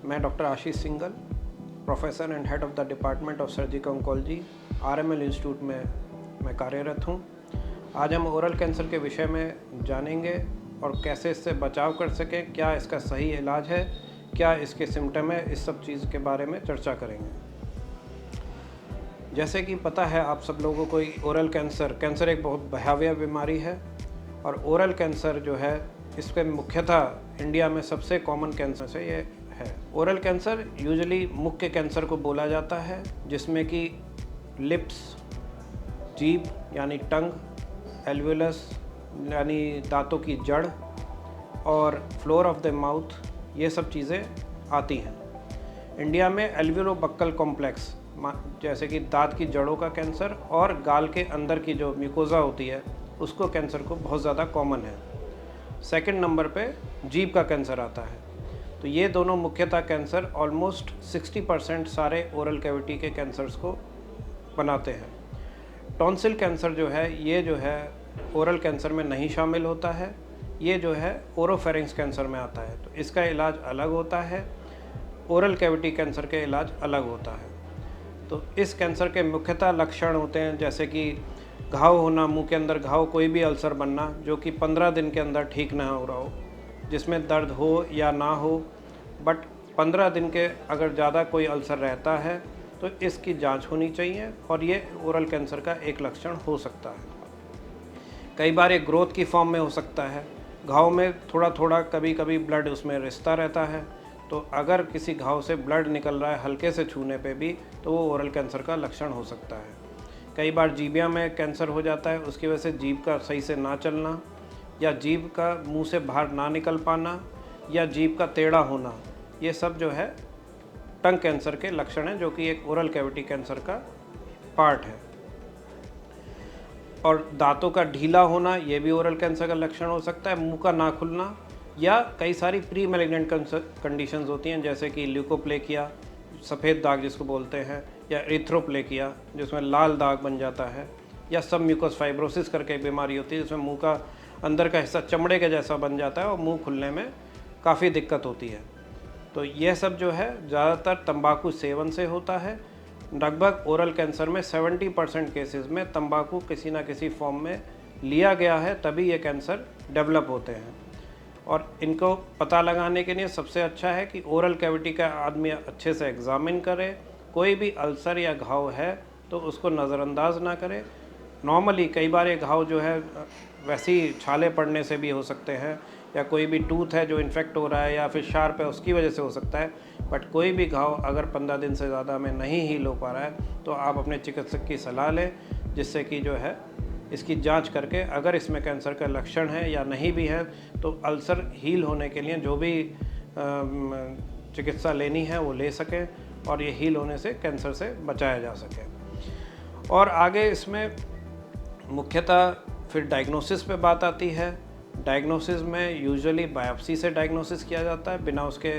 मैं doctor Ashish single, professor and head of the department of surgical oncology, RML institute में मैं कार्यरत हूँ। आज हम ओरल कैंसर के विषय में जानेंगे और कैसे इससे बचाव कर सकें, क्या इसका सही इलाज है, क्या इसके सिम्टम है, इस सब चीज़ के बारे में चर्चा करेंगे। जैसे कि पता है आप सब लोगों को, ओरल कैंसर एक बहुत भयावह बीमारी है और ओरल कैंसर जो है इसके मुख्यतः इंडिया में सबसे कॉमन कैंसर से ये है। ओरल कैंसर यूजुअली मुख के कैंसर को बोला जाता है, जिसमें कि लिप्स, जीभ यानी टंग, एल्वियोलस यानी दांतों की जड़ और फ्लोर ऑफ द माउथ, ये सब चीज़ें आती हैं। इंडिया में एल्वियोलोबक्कल कॉम्प्लेक्स जैसे कि दांत की जड़ों का कैंसर और गाल के अंदर की जो म्यूकोजा होती है उसको कैंसर को बहुत ज़्यादा कॉमन है। सेकंड नंबर पे जीभ का कैंसर आता है। तो ये दोनों मुख्यतः कैंसर ऑलमोस्ट 60% सारे ओरल कैविटी के कैंसर्स को बनाते हैं। टॉन्सिल कैंसर जो है, ये जो है ओरल कैंसर में नहीं शामिल होता है, ये जो है ओरोफेरिंक्स कैंसर में आता है। तो इसका इलाज अलग होता है, ओरल कैविटी कैंसर के इलाज अलग होता है। तो इस कैंसर के मुख्यतः लक्षण होते हैं जैसे कि घाव होना, मुंह के अंदर घाव, कोई भी अल्सर बनना जो कि 15 दिन के अंदर ठीक ना हो रहा हो, जिसमें दर्द हो या ना हो, बट 15 दिन के अगर ज़्यादा कोई अल्सर रहता है तो इसकी जांच होनी चाहिए और ये ओरल कैंसर का एक लक्षण हो सकता है। कई बार ये ग्रोथ की फॉर्म में हो सकता है, घाव में थोड़ा थोड़ा कभी कभी ब्लड उसमें रिश्ता रहता है। तो अगर किसी घाव से ब्लड निकल रहा है हल्के से छूने पे भी, तो वो ओरल कैंसर का लक्षण हो सकता है। कई बार जीभिया में कैंसर हो जाता है, उसकी वजह से जीभ का सही से ना चलना या जीभ का मुंह से बाहर ना निकल पाना या जीभ का टेढ़ा होना, ये सब जो है टंग कैंसर के लक्षण हैं, जो कि एक ओरल कैविटी कैंसर का पार्ट है। और दांतों का ढीला होना, ये भी ओरल कैंसर का लक्षण हो सकता है। मुंह का ना खुलना या कई सारी प्री मैलिग्नेंट कंडीशंस होती हैं जैसे कि ल्यूकोप्लेकिया, सफ़ेद दाग जिसको बोलते हैं, या एरिथ्रोप्लेकिया जिसमें लाल दाग बन जाता है, या सब म्यूकस फाइब्रोसिस करके एक बीमारी होती है जिसमें मुंह का अंदर का हिस्सा चमड़े के जैसा बन जाता है और मुंह खुलने में काफ़ी दिक्कत होती है। तो यह सब जो है ज़्यादातर तंबाकू सेवन से होता है। लगभग ओरल कैंसर में 70% केसेस में तंबाकू किसी ना किसी फॉर्म में लिया गया है, तभी ये कैंसर डेवलप होते हैं। और इनको पता लगाने के लिए सबसे अच्छा है कि ओरल कैविटी का आदमी अच्छे से एग्जामिन करे, कोई भी अल्सर या घाव है तो उसको नज़रअंदाज ना करे। नॉर्मली कई बार ये घाव जो है वैसे ही छाले पड़ने से भी हो सकते हैं, या कोई भी टूथ है जो इन्फेक्ट हो रहा है या फिर शार्प है उसकी वजह से हो सकता है। बट कोई भी घाव अगर 15 दिन से ज़्यादा में नहीं हील हो पा रहा है तो आप अपने चिकित्सक की सलाह लें, जिससे कि जो है इसकी जांच करके अगर इसमें कैंसर का लक्षण है या नहीं भी है तो अल्सर हील होने के लिए जो भी चिकित्सा लेनी है वो ले सकें और ये हील होने से कैंसर से बचाया जा सके। और आगे इसमें मुख्यतः फिर डायग्नोसिस पे बात आती है। डायग्नोसिस में यूजुअली बायोप्सी से डायग्नोसिस किया जाता है, बिना उसके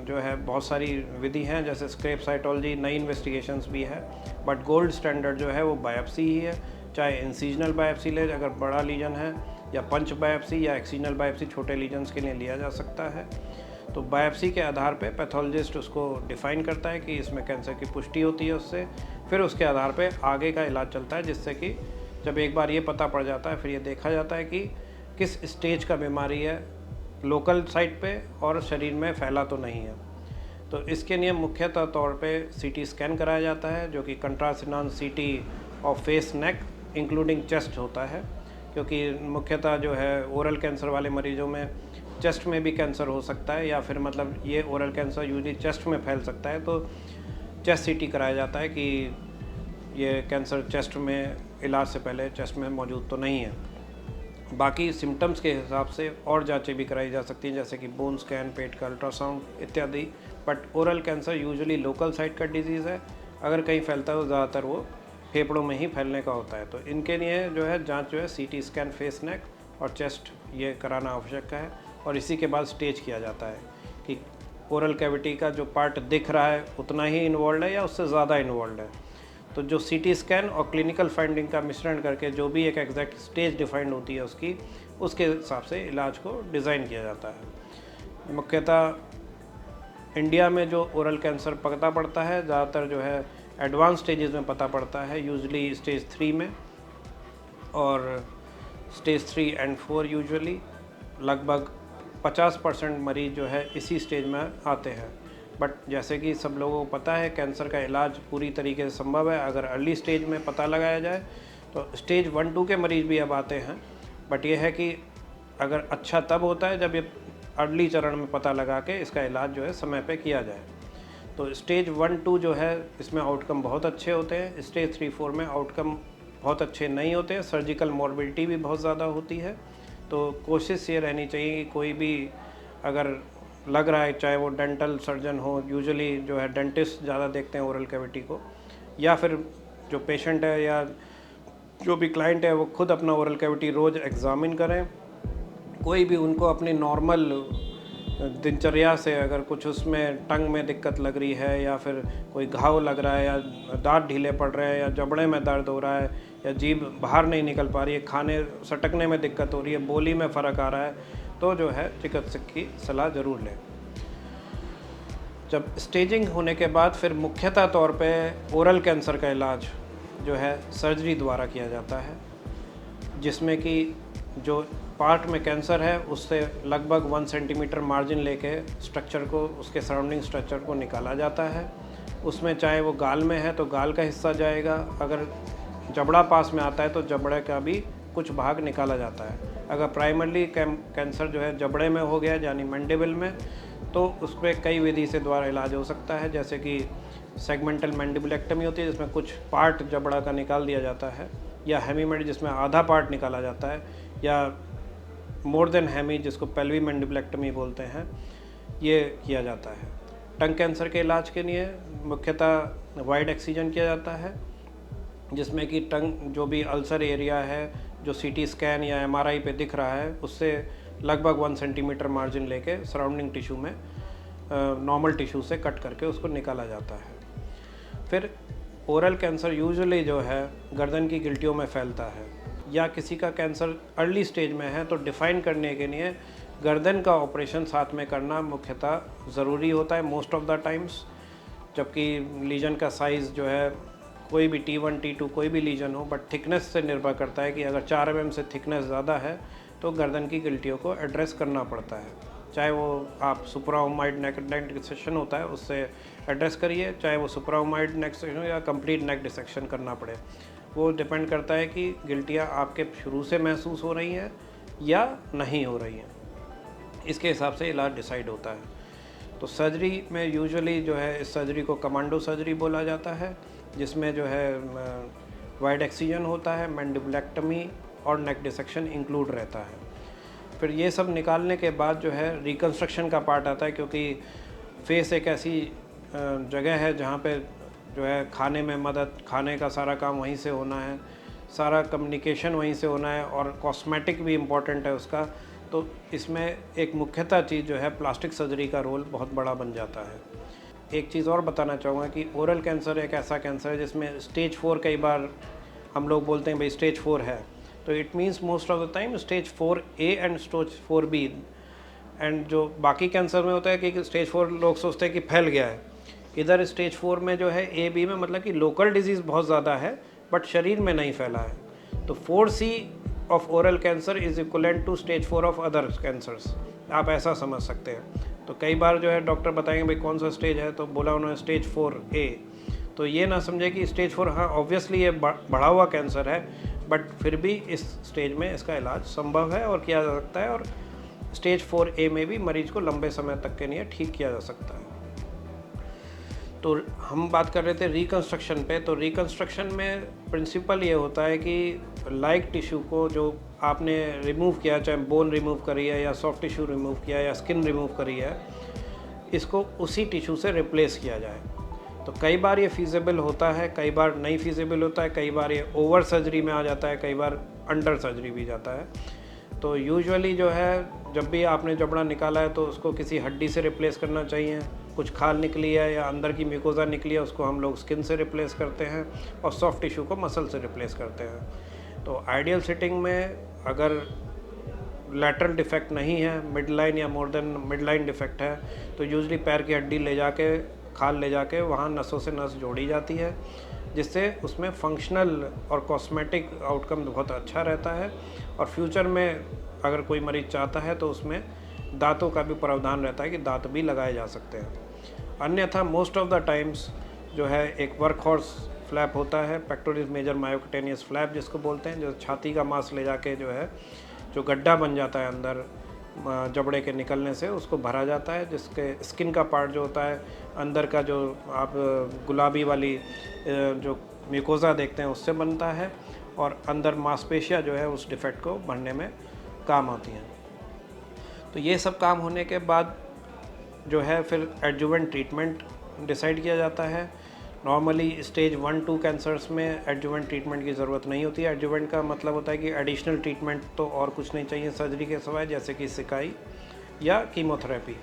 जो है बहुत सारी विधि हैं जैसे स्क्रेप साइटोलॉजी, नई इन्वेस्टिगेशंस भी है, बट गोल्ड स्टैंडर्ड जो है वो बायोप्सी ही है। चाहे इंसिजनल बायोप्सी ले अगर बड़ा लीजन है, या पंच बायोप्सी या एक्सिजनल बायोप्सी छोटे लीजन्स के लिए लिया जा सकता है। तो बायोप्सी के आधार पे पैथोलॉजिस्ट उसको डिफ़ाइन करता है कि इसमें कैंसर की पुष्टि होती है उससे, फिर उसके आधार पे आगे का इलाज चलता है, जिससे कि जब एक बार ये पता पड़ जाता है फिर ये देखा जाता है कि किस स्टेज का बीमारी है, लोकल साइट पे और शरीर में फैला तो नहीं है। तो इसके लिए मुख्यतः तौर पे सीटी स्कैन कराया जाता है, जो कि कंट्रास्ट एनहांस्ड सीटी of face, neck including chest होता है, क्योंकि मुख्यतः जो है ओरल कैंसर वाले मरीजों में चेस्ट में भी कैंसर हो सकता है, या फिर मतलब ये ओरल कैंसर यूजली चेस्ट में फैल सकता है, तो चेस्ट सीटी कराया जाता है कि ये कैंसर चेस्ट में इलाज से पहले चेस्ट में मौजूद तो नहीं है। बाकी सिम्टम्स के हिसाब से और जांचें भी कराई जा सकती हैं जैसे कि बोन स्कैन, पेट का अल्ट्रासाउंड इत्यादि। But oral cancer usually local site का डिजीज़ है, अगर कहीं फैलता है तो ज़्यादातर वो फेफड़ों में ही फैलने का होता है। तो इनके लिए जो है जांच जो है सीटी स्कैन फेस, नेक और चेस्ट ये कराना आवश्यक है, और इसी के बाद स्टेज किया जाता है कि ओरल कैविटी का जो पार्ट दिख रहा है उतना ही इन्वॉल्व है या उससे ज़्यादा इन्वॉल्व है। तो जो सीटी स्कैन और क्लिनिकल फाइंडिंग का मिश्रण करके जो भी एक एग्जैक्ट स्टेज डिफाइंड होती है उसके हिसाब से इलाज को डिज़ाइन किया जाता है। मुख्यतः इंडिया में जो ओरल कैंसर पता पड़ता है ज़्यादातर जो है एडवांस स्टेजेस में पता पड़ता है, यूजुअली स्टेज 3 में, और स्टेज 3 एंड 4 यूजुअली लगभग 50% मरीज जो है इसी स्टेज में आते हैं। बट जैसे कि सब लोगों को पता है, कैंसर का इलाज पूरी तरीके से संभव है अगर अर्ली स्टेज में पता लगाया जाए। तो स्टेज 1-2 के मरीज भी अब आते हैं, बट ये है कि अगर अच्छा तब होता है जब ये अर्ली चरण में पता लगा के इसका इलाज जो है समय पे किया जाए। तो स्टेज 1-2 जो है इसमें आउटकम बहुत अच्छे होते हैं। स्टेज 3-4 में आउटकम बहुत अच्छे नहीं होते हैं, सर्जिकल मॉर्बिडिटी भी बहुत ज़्यादा होती है। तो कोशिश ये रहनी चाहिए कि कोई भी अगर लग रहा है, चाहे वो डेंटल सर्जन हो, यूजुअली जो है डेंटिस्ट ज़्यादा देखते हैं ओरल कैविटी को, या फिर जो पेशेंट है या जो भी क्लाइंट है वो खुद अपना ओरल कैविटी रोज़ एग्ज़ामिन करें। कोई भी उनको अपनी नॉर्मल दिनचर्या से अगर कुछ उसमें टंग में दिक्कत लग रही है, या फिर कोई घाव लग रहा है, या दांत ढीले पड़ रहे हैं, या जबड़े में दर्द हो रहा है, या जीभ बाहर नहीं निकल पा रही है, खाने सटकने में दिक्कत हो रही है, बोली में फ़र्क आ रहा है, तो जो है चिकित्सक की सलाह ज़रूर लें। जब स्टेजिंग होने के बाद फिर मुख्यतः तौर पे ओरल कैंसर का इलाज जो है सर्जरी द्वारा किया जाता है, जिसमें कि जो पार्ट में कैंसर है उससे लगभग 1 सेंटीमीटर मार्जिन लेके स्ट्रक्चर को, उसके सराउंडिंग स्ट्रक्चर को निकाला जाता है। उसमें चाहे वो गाल में है तो गाल का हिस्सा जाएगा, अगर जबड़ा पास में आता है तो जबड़े का भी कुछ भाग निकाला जाता है। अगर प्राइमरली कैंसर जो है जबड़े में हो गया यानी मैंडिबल में, तो उस पर कई विधि से द्वारा इलाज हो सकता है, जैसे कि सेगमेंटल मैंडिबुलेक्टमी होती है जिसमें कुछ पार्ट जबड़ा का निकाल दिया जाता है, या हेमीमेड जिसमें आधा पार्ट निकाला जाता है, या मोर देन हेमी जिसको पेल्वी मैंडिबुलेक्टमी बोलते हैं, ये किया जाता है। टंग कैंसर के इलाज के लिए मुख्यतः वाइड एक्सीजन किया जाता है, जिसमें कि टंग जो भी अल्सर एरिया है जो सीटी स्कैन या एमआरआई पे दिख रहा है उससे लगभग 1 सेंटीमीटर मार्जिन लेके सराउंडिंग टिश्यू में नॉर्मल टिश्यू से कट करके उसको निकाला जाता है। फिर ओरल कैंसर यूजुअली जो है गर्दन की गिल्टियों में फैलता है, या किसी का कैंसर अर्ली स्टेज में है तो डिफ़ाइन करने के लिए गर्दन का ऑपरेशन साथ में करना मुख्यतः ज़रूरी होता है मोस्ट ऑफ द टाइम्स। जबकि लीजन का साइज़ जो है कोई भी T1 T2 कोई भी लीजन हो, बट थिकनेस से निर्भर करता है कि अगर 4 mm से थिकनेस ज़्यादा है तो गर्दन की गिल्टियों को एड्रेस करना पड़ता है। चाहे वो आप सुप्राओमाइड नेक डिसेक्शन होता है उससे एड्रेस करिए, चाहे वो सुप्राओमाइड नेक डिसेक्शन या कंप्लीट नेक डिसेक्शन करना पड़े, वो डिपेंड करता है कि गिल्टियाँ आपके शुरू से महसूस हो रही हैं या नहीं हो रही हैं, इसके हिसाब से इलाज डिसाइड होता है। तो सर्जरी में यूजुअली जो है इस सर्जरी को कमांडो सर्जरी बोला जाता है, जिसमें जो है वाइड एक्सीजन होता है, मैंडिबुलेक्टमी और नेक डिसेक्शन इंक्लूड रहता है। फिर ये सब निकालने के बाद जो है रिकन्स्ट्रक्शन का पार्ट आता है, क्योंकि फेस एक ऐसी जगह है जहाँ पे जो है खाने में मदद, खाने का सारा काम वहीं से होना है, सारा कम्युनिकेशन वहीं से होना है, और कॉस्मेटिक भी इम्पॉर्टेंट है उसका। तो इसमें एक मुख्यतः चीज़ जो है प्लास्टिक सर्जरी का रोल बहुत बड़ा बन जाता है। एक चीज़ और बताना चाहूँगा कि ओरल कैंसर एक ऐसा कैंसर है जिसमें स्टेज 4 कई बार हम लोग बोलते हैं भाई स्टेज 4 है, तो it means most of the time stage 4A and stage 4B। And जो बाकी कैंसर में होता है कि स्टेज 4 लोग सोचते हैं कि फैल गया है, इधर स्टेज 4 में जो है A-B में मतलब कि लोकल डिजीज़ बहुत ज़्यादा है बट शरीर में नहीं फैला है। तो 4C of oral cancer is equivalent to stage 4 of other cancers, आप ऐसा समझ सकते हैं। तो कई बार जो है डॉक्टर बताएंगे भाई कौन सा स्टेज है, तो बोला उन्होंने स्टेज 4A, तो ये ना समझे कि स्टेज 4, हाँ ऑब्वियसली ये बढ़ा हुआ कैंसर है, बट फिर भी इस स्टेज में इसका इलाज संभव है और किया जा सकता है, और स्टेज 4A में भी मरीज को लंबे समय तक के लिए ठीक किया जा सकता है। तो हम बात कर रहे थे रिकन्स्ट्रक्शन पे, तो रिकन्स्ट्रक्शन में प्रिंसिपल ये होता है कि लाइक टिश्यू को जो आपने रिमूव किया, चाहे बोन रिमूव करी है या सॉफ्ट टिश्यू रिमूव किया या स्किन रिमूव करी है, इसको उसी टिश्यू से रिप्लेस किया जाए। तो कई बार ये फीजिबल होता है, कई बार नहीं फीजिबल होता है, कई बार ये ओवर सर्जरी में आ जाता है, कई बार अंडर सर्जरी भी जाता है। तो यूजुअली जो है जब भी आपने जबड़ा निकाला है तो उसको किसी हड्डी से रिप्लेस करना चाहिए। कुछ खाल निकली है या अंदर की म्यूकोजा निकली है उसको हम लोग स्किन से रिप्लेस करते हैं, और सॉफ्ट टिश्यू को मसल से रिप्लेस करते हैं। तो आइडियल सेटिंग में अगर लैटरल डिफेक्ट नहीं है, मिड लाइन या more than mid line defect है, तो यूजली पैर की हड्डी ले जाके, खाल ले जाके वहाँ नसों से नस जोड़ी जाती है, जिससे उसमें फंक्शनल और कॉस्मेटिक आउटकम बहुत अच्छा रहता है। और फ्यूचर में अगर कोई मरीज़ चाहता है तो उसमें दांतों का भी प्रावधान रहता है कि दांत भी लगाए जा सकते हैं। अन्यथा मोस्ट ऑफ द टाइम्स जो है एक वर्क हॉर्स फ्लैप होता है, पेक्टोरस मेजर मायोक्यूटेनियस फ्लैप जिसको बोलते हैं, जो छाती का मांस ले जाके जो है जो गड्ढा बन जाता है अंदर जबड़े के निकलने से, उसको भरा जाता है, जिसके स्किन का पार्ट जो होता है अंदर का, जो आप गुलाबी वाली जो म्यूकोज़ा देखते हैं उससे बनता है, और अंदर मांसपेशियाँ जो है उस डिफेक्ट को भरने में काम आती हैं। तो ये सब काम होने के बाद जो है फिर एडजुवेंट ट्रीटमेंट डिसाइड किया जाता है। नॉर्मली स्टेज 1-2 कैंसर्स में एडजुवेंट ट्रीटमेंट की ज़रूरत नहीं होती है। एडजुवेंट का मतलब होता है कि एडिशनल ट्रीटमेंट तो और कुछ नहीं चाहिए सर्जरी के सिवाय, जैसे कि सिकाई या कीमोथेरेपी।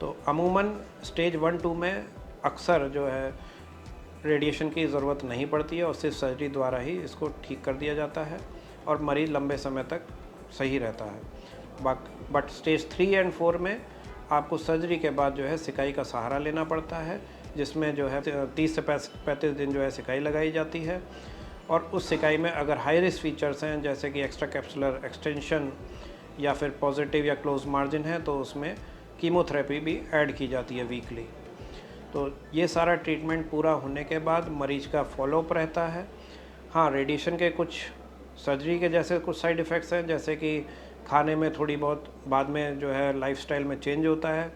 तो अमूमन स्टेज 1-2 में अक्सर जो है रेडिएशन की ज़रूरत नहीं पड़ती है और सिर्फ सर्जरी द्वारा ही इसको ठीक कर दिया जाता है और मरीज़ लंबे समय तक सही रहता है। बट स्टेज 3 एंड 4 में आपको सर्जरी के बाद जो है सिकाई का सहारा लेना पड़ता है, जिसमें जो है 30 से 35 दिन जो है सिकाई लगाई जाती है। और उस सिकाई में अगर हाई रिस्क फीचर्स हैं जैसे कि एक्स्ट्रा कैप्सुलर एक्सटेंशन या फिर पॉजिटिव या क्लोज मार्जिन है, तो उसमें कीमोथेरेपी भी ऐड की जाती है वीकली। तो ये सारा ट्रीटमेंट पूरा होने के बाद मरीज़ का फॉलोअप रहता है। हाँ, रेडिएशन के कुछ सर्जरी के जैसे कुछ साइड इफ़ेक्ट्स हैं, जैसे कि खाने में थोड़ी बहुत बाद में जो है लाइफस्टाइल में चेंज होता है।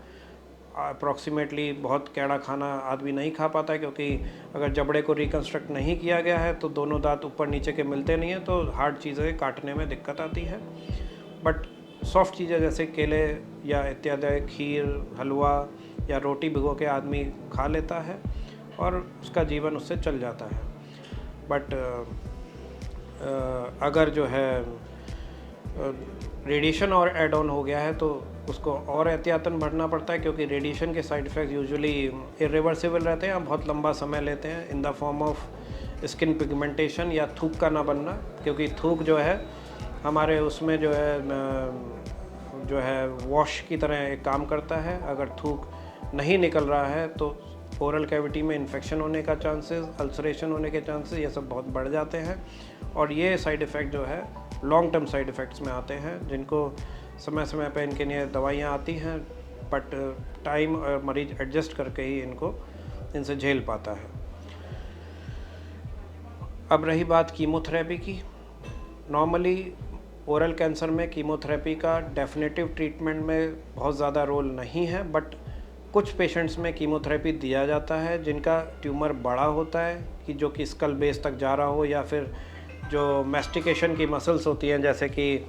अप्रॉक्सीमेटली बहुत कैड़ा खाना आदमी नहीं खा पाता है, क्योंकि अगर जबड़े को रिकन्स्ट्रक्ट नहीं किया गया है तो दोनों दांत ऊपर नीचे के मिलते नहीं हैं, तो हार्ड चीज़ें काटने में दिक्कत आती है। बट सॉफ्ट चीज़ें जैसे केले या इत्यादि, खीर, हलवा या रोटी भिगो के आदमी खा लेता है और उसका जीवन उससे चल जाता है। बट अगर जो है रेडिएशन और एड ऑन हो गया है तो उसको और एहतियातन बढ़ना पड़ता है, क्योंकि रेडिएशन के साइड इफ़ेक्ट यूजुअली इरिवर्सिबल रहते हैं, बहुत लंबा समय लेते हैं, in the form of skin pigmentation या थूक का ना बनना। क्योंकि थूक जो है हमारे उसमें जो है वॉश की तरह एक काम करता है। अगर थूक नहीं निकल रहा है तो ओरल कैविटी में इन्फेक्शन होने का चांसेस, अल्सरेशन होने के चांसेस, ये सब बहुत बढ़ जाते हैं। और ये साइड इफ़ेक्ट जो है लॉन्ग टर्म साइड इफ़ेक्ट्स में आते हैं, जिनको समय समय पे इनके लिए दवाइयाँ आती हैं, बट टाइम और मरीज एडजस्ट करके ही इनसे झेल पाता है। अब रही बात कीमोथेरेपी की। नॉर्मली ओरल कैंसर में कीमोथेरेपी का डेफिनेटिव ट्रीटमेंट में बहुत ज़्यादा रोल नहीं है, बट कुछ पेशेंट्स में कीमोथेरेपी दिया जाता है जिनका ट्यूमर बड़ा होता है, कि जो कि स्कल बेस तक जा रहा हो, या फिर जो मैस्टिकेशन की मसल्स होती हैं, जैसे कि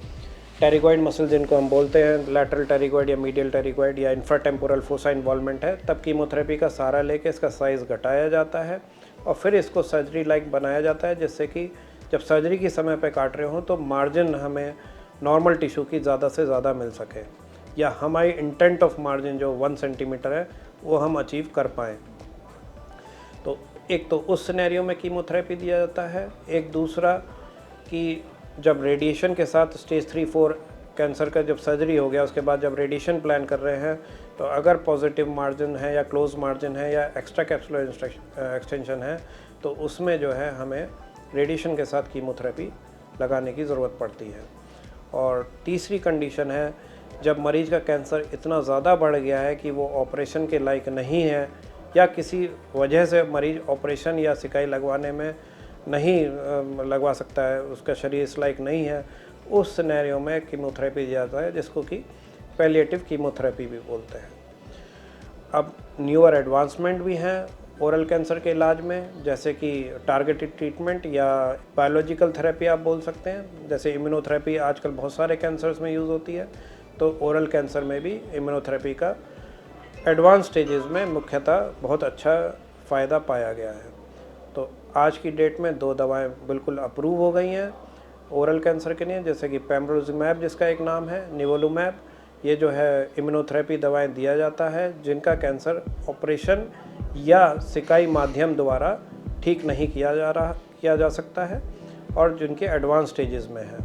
टेरिगॉइड मसल जिनको हम बोलते हैं, लैटरल टेरिगॉइड या मीडियल टेरिगॉइड या इंफ्राटेम्पोरल फोसा इन्वॉल्वमेंट है, तब कीमोथेरेपी का सहारा लेके इसका साइज़ घटाया जाता है और फिर इसको सर्जरी लाइक बनाया जाता है, जिससे कि जब सर्जरी के समय पे काट रहे हों तो मार्जिन हमें नॉर्मल टिश्यू की ज़्यादा से ज़्यादा मिल सके, या हमारी इंटेंट ऑफ मार्जिन जो 1 सेंटीमीटर है वो हम अचीव कर पाएँ। तो एक तो उस सिनेरियो में कीमोथेरेपी दिया जाता है। एक दूसरा कि जब रेडिएशन के साथ स्टेज 3-4 कैंसर का जब सर्जरी हो गया, उसके बाद जब रेडिएशन प्लान कर रहे हैं, तो अगर पॉजिटिव मार्जिन है या क्लोज मार्जिन है या एक्स्ट्रा कैप्सुलर एक्सटेंशन है, तो उसमें जो है हमें रेडिएशन के साथ कीमोथेरेपी लगाने की ज़रूरत पड़ती है। और तीसरी कंडीशन है, जब मरीज़ का कैंसर इतना ज़्यादा बढ़ गया है कि वो ऑपरेशन के लायक नहीं है, या किसी वजह से मरीज़ ऑपरेशन या सिकाई लगवाने में नहीं लगवा सकता है, उसका शरीर इस लायक नहीं है, उस सिनेरियो में कीमोथेरेपी दिया जाता है, जिसको कि पैलिएटिव कीमोथेरेपी भी बोलते हैं। अब न्यूअर एडवांसमेंट भी हैं ओरल कैंसर के इलाज में, जैसे कि टारगेटेड ट्रीटमेंट या बायोलॉजिकल थेरेपी आप बोल सकते हैं। जैसे इम्यूनोथेरेपी आजकल बहुत सारे कैंसर्स में यूज़ होती है, तो ओरल कैंसर में भी इम्यूनोथेरेपी का एडवांस स्टेजेस में मुख्यतः बहुत अच्छा फ़ायदा पाया गया है। तो आज की डेट में 2 दवाएं बिल्कुल अप्रूव हो गई हैं ओरल कैंसर के लिए, जैसे कि पेम्ब्रोजुमैब जिसका एक नाम है, निवोलुमैब। ये जो है इम्यूनोथेरेपी दवाएं दिया जाता है जिनका ऑपरेशन या सिकाई माध्यम द्वारा ठीक नहीं किया जा सकता है और जिनके एडवांस स्टेजेस में है।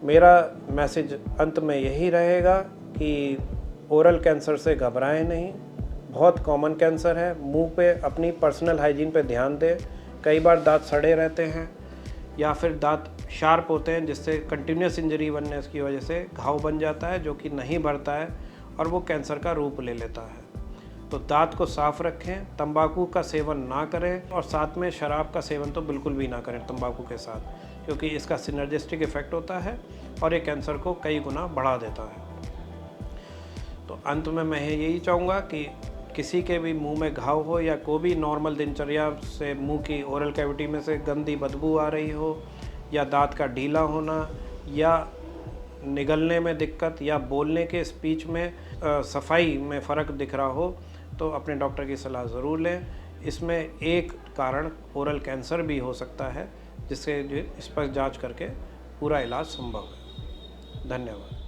मेरा मैसेज अंत में यही रहेगा कि ओरल कैंसर से घबराएं नहीं, बहुत कॉमन कैंसर है। मुंह पे अपनी पर्सनल हाइजीन पे ध्यान दें। कई बार दांत सड़े रहते हैं या फिर दांत शार्प होते हैं, जिससे कंटिन्यूस इंजरी बनने की वजह से घाव बन जाता है जो कि नहीं भरता है और वो कैंसर का रूप ले लेता है। तो दांत को साफ रखें, तंबाकू का सेवन ना करें और साथ में शराब का सेवन तो बिल्कुल भी ना करें तंबाकू के साथ, क्योंकि इसका सिनर्जिस्टिक इफेक्ट होता है और ये कैंसर को कई गुना बढ़ा देता है। तो अंत में मैं यही चाहूँगा कि किसी के भी मुंह में घाव हो या कोई भी नॉर्मल दिनचर्या से मुंह की ओरल कैविटी में से गंदी बदबू आ रही हो या दांत का ढीला होना या निगलने में दिक्कत या बोलने के स्पीच में सफाई में फ़र्क दिख रहा हो, तो अपने डॉक्टर की सलाह ज़रूर लें। इसमें एक कारण ओरल कैंसर भी हो सकता है, जिससे इस पर जांच करके पूरा इलाज संभव है। धन्यवाद।